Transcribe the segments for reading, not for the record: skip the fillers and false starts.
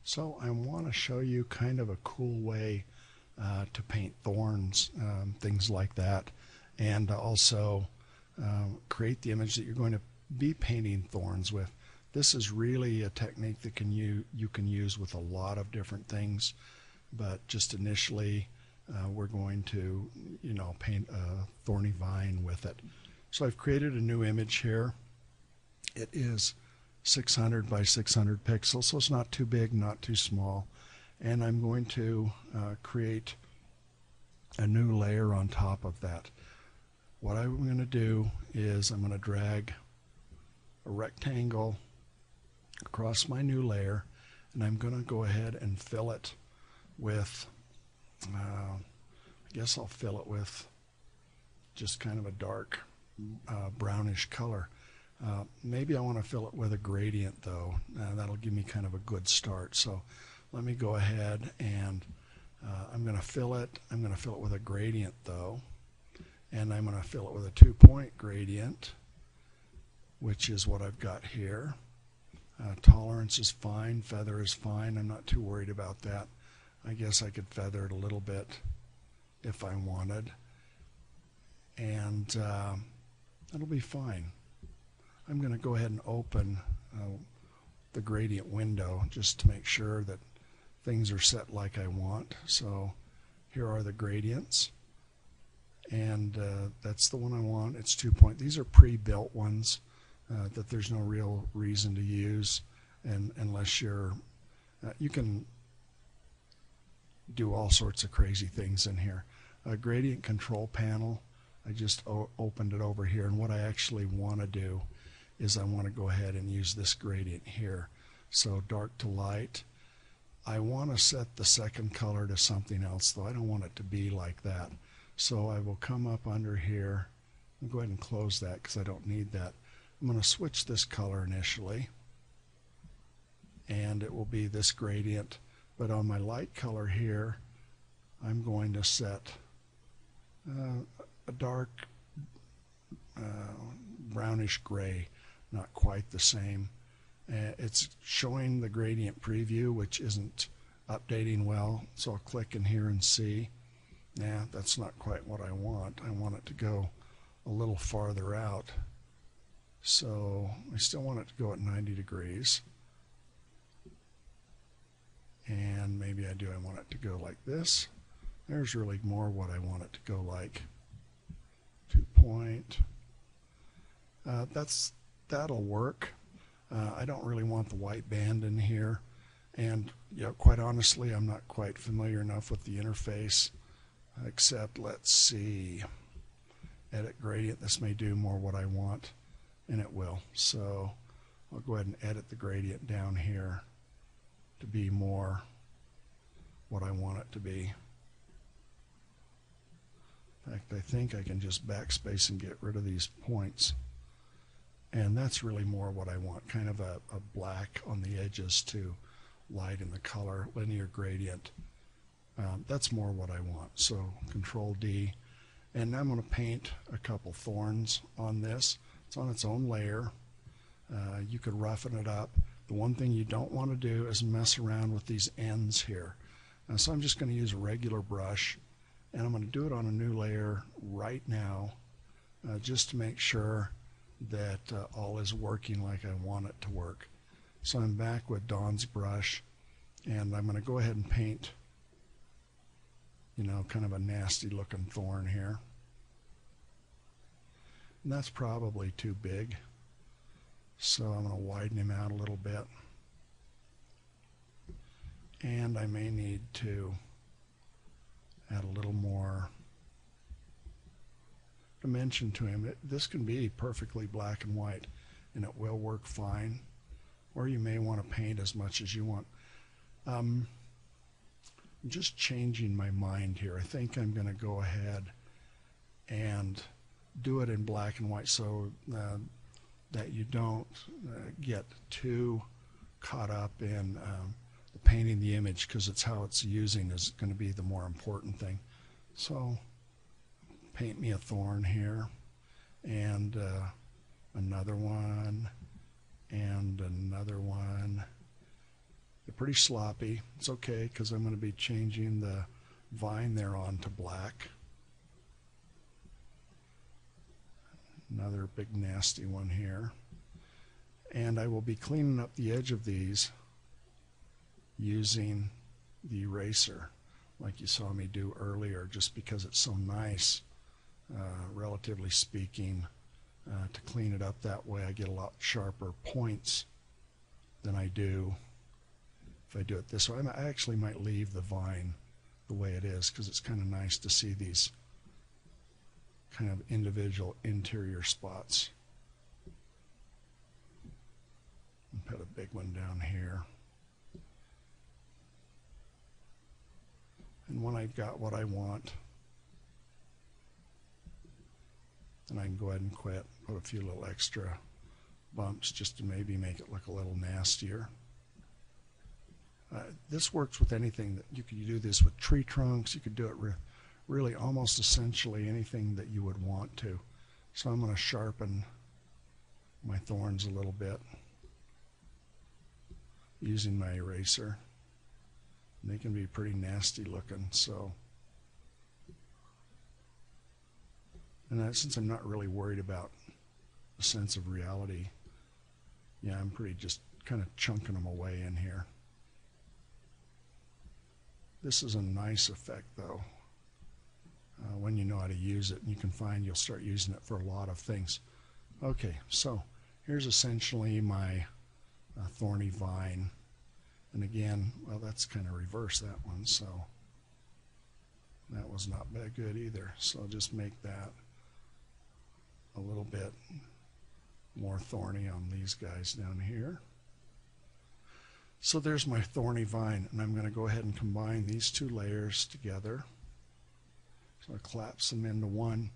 So I want to show you kind of a cool way to paint thorns, things like that, and also create the image that you're going to be painting thorns with. This is really a technique that you can use with a lot of different things, but just initially we're going to paint a thorny vine with it. So I've created a new image here. It is 600 by 600 pixels, so it's not too big, not too small. And I'm going to create a new layer on top of that. What I'm going to do is I'm going to drag a rectangle across my new layer, and I'm going to go ahead and fill it with, I guess I'll fill it with just kind of a dark brownish color. Maybe I want to fill it with a gradient though. That'll give me kind of a good start. So let me go ahead and I'm going to fill it. I'm going to fill it with a gradient though, and I'm going to fill it with a 2-point gradient, which is what I've got here. Tolerance is fine, feather is fine. I'm not too worried about that. I guess I could feather it a little bit if I wanted, and that'll be fine. I'm going to go ahead and open the gradient window just to make sure that things are set like I want. So here are the gradients, and that's the one I want. It's 2-point. These are pre-built ones that there's no real reason to use, and unless you can do all sorts of crazy things in here. A gradient control panel, I just opened it over here, and what I actually want to do is I want to go ahead and use this gradient here. So dark to light. I want to set the second color to something else though. I don't want it to be like that. So I will come up under here and go ahead and close that because I don't need that. I'm going to switch this color initially, and it will be this gradient, but on my light color here I'm going to set a dark brownish gray, not quite the same. It's showing the gradient preview, which isn't updating well, so I'll click in here and see. Nah, that's not quite what I want. I want it to go a little farther out, so I still want it to go at 90 degrees, and maybe I want it to go like this. There's really more what I want it to go like. 2-point. That'll work. I don't really want the white band in here, and quite honestly I'm not quite familiar enough with the interface, except let's see, edit gradient. This may do more what I want, and it will. So I'll go ahead and edit the gradient down here to be more what I want it to be. In fact, I think I can just backspace and get rid of these points. And that's really more what I want, kind of a black on the edges to lighten the color, linear gradient. That's more what I want. So Control D, and now I'm going to paint a couple thorns on this. It's on its own layer. You could roughen it up. The one thing you don't want to do is mess around with these ends here. So I'm just going to use a regular brush, and I'm going to do it on a new layer right now, just to make sure that all is working like I want it to work. So I'm back with Dawn's brush, and I'm going to go ahead and paint, kind of a nasty looking thorn here. And that's probably too big, so I'm going to widen him out a little bit. And I may need to add a little more dimension to him. This can be perfectly black and white, and it will work fine, or you may want to paint as much as you want. I'm just changing my mind here. I think I'm going to go ahead and do it in black and white so that you don't get too caught up in painting the image, because it's how it's using is going to be the more important thing. So paint me a thorn here, and another one, and another one. The They're pretty sloppy. It's okay because I'm going to be changing the vine there on to black. Another big nasty one here. And I will be cleaning up the edge of these using the eraser like you saw me do earlier, just because it's so nice, relatively speaking, to clean it up that way. I get a lot sharper points than I do if I do it this way. I actually might leave the vine the way it is because it's kind of nice to see these kind of individual interior spots. And put a big one down here. And when I've got what I want, then I can go ahead and quit, put a few little extra bumps just to maybe make it look a little nastier. This works with anything. That you could do this with tree trunks. You could do it really almost essentially anything that you would want to. So I'm going to sharpen my thorns a little bit using my eraser. And they can be pretty nasty looking. And since I'm not really worried about a sense of reality, yeah, I'm pretty just kind of chunking them away in here. This is a nice effect though, when you know how to use it, and you can find you'll start using it for a lot of things. Okay, so here's essentially my thorny vine. And again, well, that's kind of reverse, that one, so that was not that good either. So I'll just make that a little bit more thorny on these guys down here. So there's my thorny vine, and I'm going to go ahead and combine these two layers together. So I collapse them into one,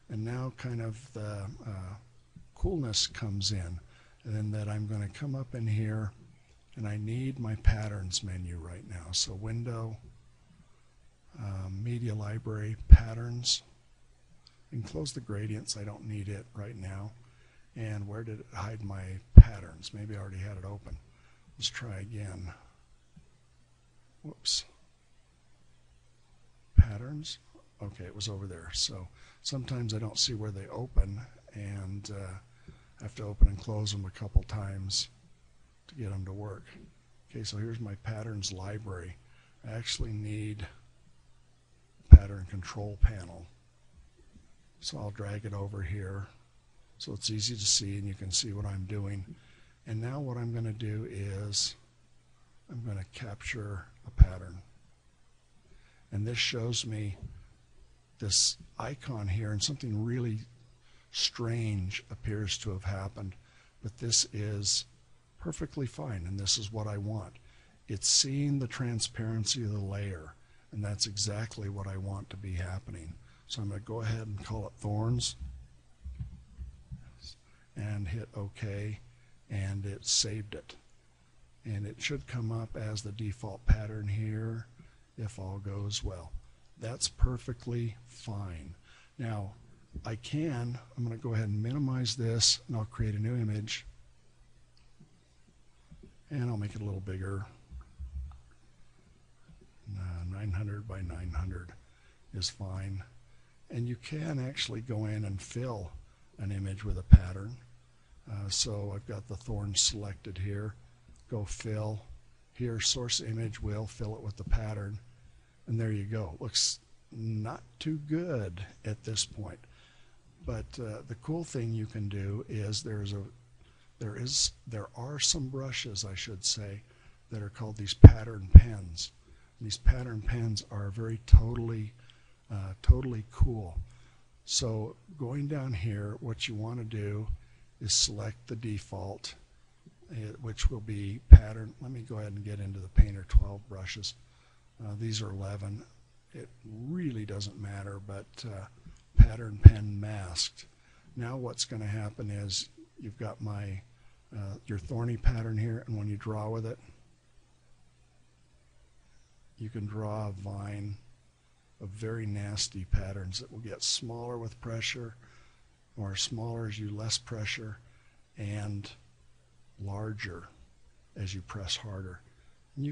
and now kind of the coolness comes in, and then that I'm going to come up in here, and I need my patterns menu right now. So window, media library, patterns, and close the gradients. I don't need it right now. And where did it hide my patterns? Maybe I already had it open. Let's try again. Whoops. Patterns. Okay, it was over there. So sometimes I don't see where they open, and I have to open and close them a couple times to get them to work. Okay, so here's my patterns library. I actually need pattern control panel. So I'll drag it over here so it's easy to see and you can see what I'm doing. And now what I'm going to do is I'm going to capture a pattern. And this shows me this icon here, and something really strange appears to have happened. But this is perfectly fine, and this is what I want. It's seeing the transparency of the layer, and that's exactly what I want to be happening. So I'm going to go ahead and call it Thorns and hit OK, and it saved it. And it should come up as the default pattern here if all goes well. That's perfectly fine. Now I'm going to go ahead and minimize this, and I'll create a new image, and I'll make it a little bigger. 900 by 900 is fine. And you can actually go in and fill an image with a pattern. So I've got the thorn selected here. Go fill. Here, source image will fill it with the pattern. And there you go. Looks not too good at this point. But the cool thing you can do is there are some brushes, I should say, that are called these pattern pens. And these pattern pens are very totally cool. So going down here, what you want to do is select the default, which will be pattern. Let me go ahead and get into the Painter 12 brushes. These are 11. It really doesn't matter, but pattern pen masked. Now what's going to happen is you've got your thorny pattern here, and when you draw with it, you can draw a vine of very nasty patterns that will get smaller with pressure, or smaller as you less pressure, and larger as you press harder. And you can